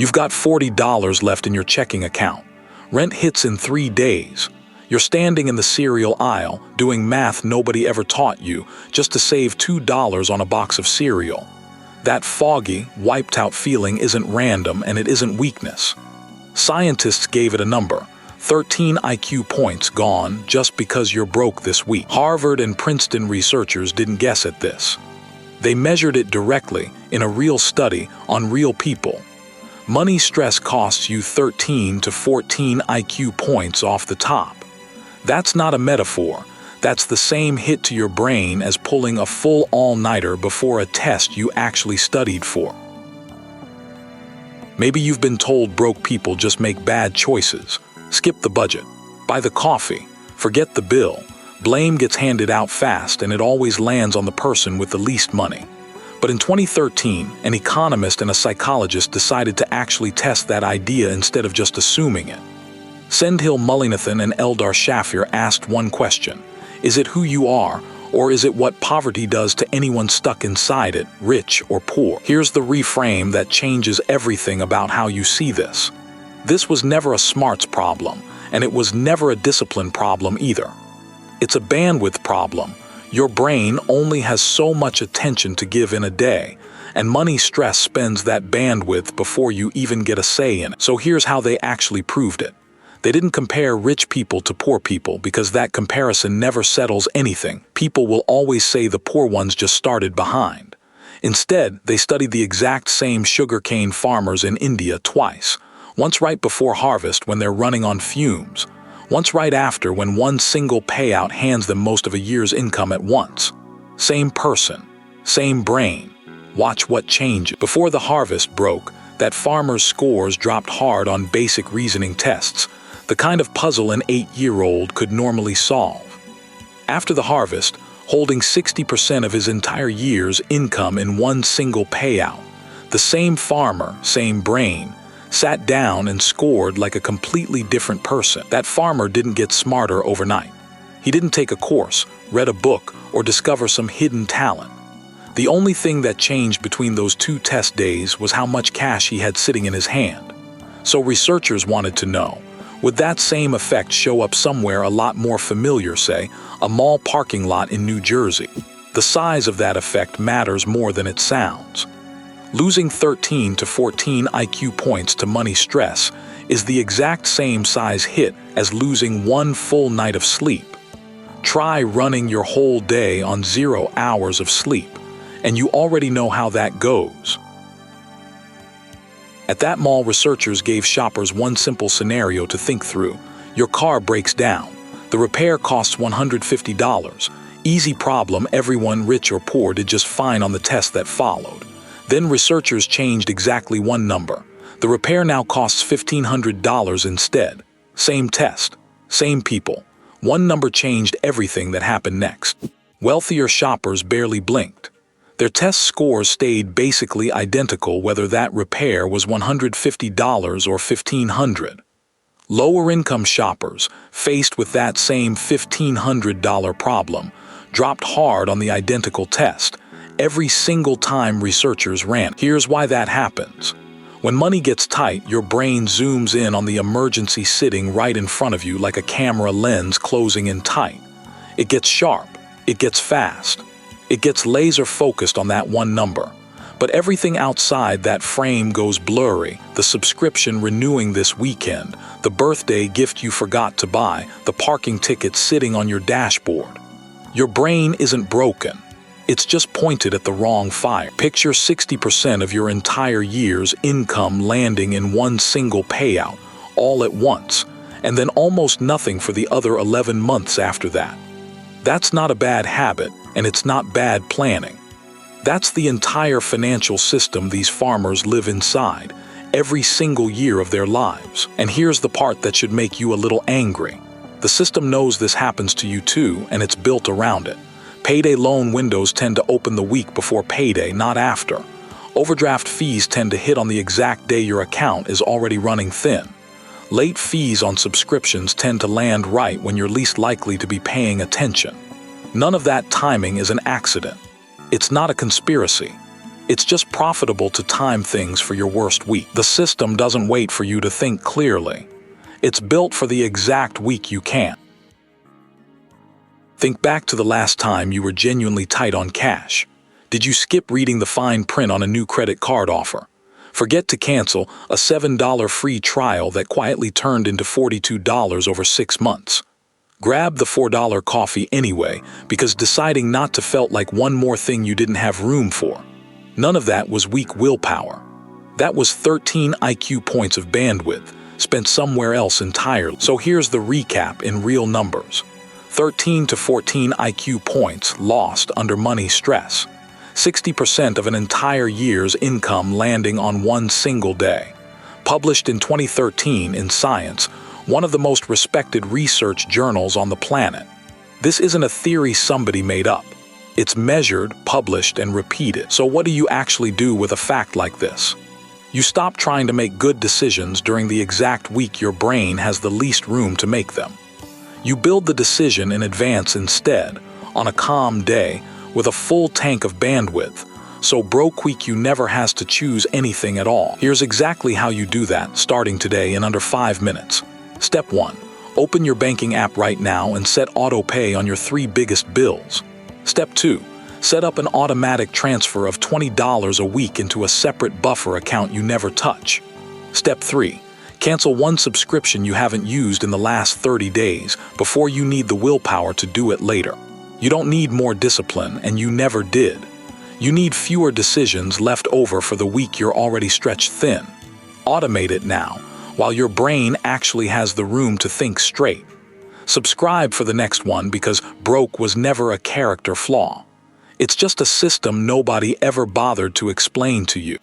You've got $40 left in your checking account. Rent hits in 3 days. You're standing in the cereal aisle, doing math nobody ever taught you, just to save $2 on a box of cereal. That foggy, wiped-out feeling isn't random, and it isn't weakness. Scientists gave it a number: 13 IQ points gone just because you're broke this week. Harvard and Princeton researchers didn't guess at this. They measured it directly in a real study on real people. Money stress costs you 13 to 14 IQ points off the top. That's not a metaphor. That's the same hit to your brain as pulling a full all-nighter before a test you actually studied for. Maybe you've been told broke people just make bad choices. Skip the budget, buy the coffee, forget the bill. Blame gets handed out fast, and it always lands on the person with the least money. But in 2013, an economist and a psychologist decided to actually test that idea instead of just assuming it. Sendhil, Mullainathan, and Eldar Shafir asked one question: is it who you are, or is it what poverty does to anyone stuck inside it, rich or poor? Here's the reframe that changes everything about how you see this. This was never a smarts problem, and it was never a discipline problem either. It's a bandwidth problem. Your brain only has so much attention to give in a day, and money stress spends that bandwidth before you even get a say in it. So here's how they actually proved it. They didn't compare rich people to poor people because that comparison never settles anything. People will always say the poor ones just started behind. Instead, they studied the exact same sugarcane farmers in India twice. Once right before harvest when they're running on fumes. Once right after when one single payout hands them most of a year's income at once. Same person, same brain. Watch what changes. Before the harvest broke, that farmer's scores dropped hard on basic reasoning tests, the kind of puzzle an 8-year-old could normally solve. After the harvest, holding 60% of his entire year's income in one single payout, the same farmer, same brain, sat down and scored like a completely different person. That farmer didn't get smarter overnight. He didn't take a course, read a book, or discover some hidden talent. The only thing that changed between those 2 test days was how much cash he had sitting in his hand. So researchers wanted to know, would that same effect show up somewhere a lot more familiar, say, a mall parking lot in New Jersey? The size of that effect matters more than it sounds. Losing 13 to 14 IQ points to money stress is the exact same size hit as losing 1 full night of sleep. Try running your whole day on 0 hours of sleep, and you already know how that goes. At that mall, researchers gave shoppers one simple scenario to think through. Your car breaks down. The repair costs $150. Easy problem, everyone, rich or poor, did just fine on the test that followed. Then researchers changed exactly one number. The repair now costs $1,500 instead. Same test, same people. One number changed everything that happened next. Wealthier shoppers barely blinked. Their test scores stayed basically identical whether that repair was $150 or $1,500. Lower-income shoppers, faced with that same $1,500 problem, dropped hard on the identical test every single time researchers ran. Here's why that happens. When money gets tight, your brain zooms in on the emergency sitting right in front of you like a camera lens closing in tight. It gets sharp. It gets fast. It gets laser focused on that one number. But everything outside that frame goes blurry. The subscription renewing this weekend, the birthday gift you forgot to buy, the parking ticket sitting on your dashboard. Your brain isn't broken. It's just pointed at the wrong fire. Picture 60% of your entire year's income landing in one single payout, all at once, and then almost nothing for the other 11 months after that. That's not a bad habit, and it's not bad planning. That's the entire financial system these farmers live inside, every single year of their lives. And here's the part that should make you a little angry. The system knows this happens to you too, and it's built around it. Payday loan windows tend to open the week before payday, not after. Overdraft fees tend to hit on the exact day your account is already running thin. Late fees on subscriptions tend to land right when you're least likely to be paying attention. None of that timing is an accident. It's not a conspiracy. It's just profitable to time things for your worst week. The system doesn't wait for you to think clearly. It's built for the exact week you can't. Think back to the last time you were genuinely tight on cash. Did you skip reading the fine print on a new credit card offer? Forget to cancel a $7 free trial that quietly turned into $42 over 6 months? Grab the $4 coffee anyway because deciding not to felt like one more thing you didn't have room for. None of that was weak willpower. That was 13 IQ points of bandwidth spent somewhere else entirely. So here's the recap in real numbers. 13 to 14 IQ points lost under money stress. 60% of an entire year's income landing on one single day. Published in 2013 in Science, one of the most respected research journals on the planet. This isn't a theory somebody made up. It's measured, published, and repeated. So what do you actually do with a fact like this? You stop trying to make good decisions during the exact week your brain has the least room to make them. You build the decision in advance instead, on a calm day, with a full tank of bandwidth, so broke week you never has to choose anything at all. Here's exactly how you do that, starting today in under 5 minutes. Step 1. Open your banking app right now and set auto pay on your 3 biggest bills. Step 2. Set up an automatic transfer of $20 a week into a separate buffer account you never touch. Step 3. Cancel one subscription you haven't used in the last 30 days before you need the willpower to do it later. You don't need more discipline, and you never did. You need fewer decisions left over for the week you're already stretched thin. Automate it now, while your brain actually has the room to think straight. Subscribe for the next one because broke was never a character flaw. It's just a system nobody ever bothered to explain to you.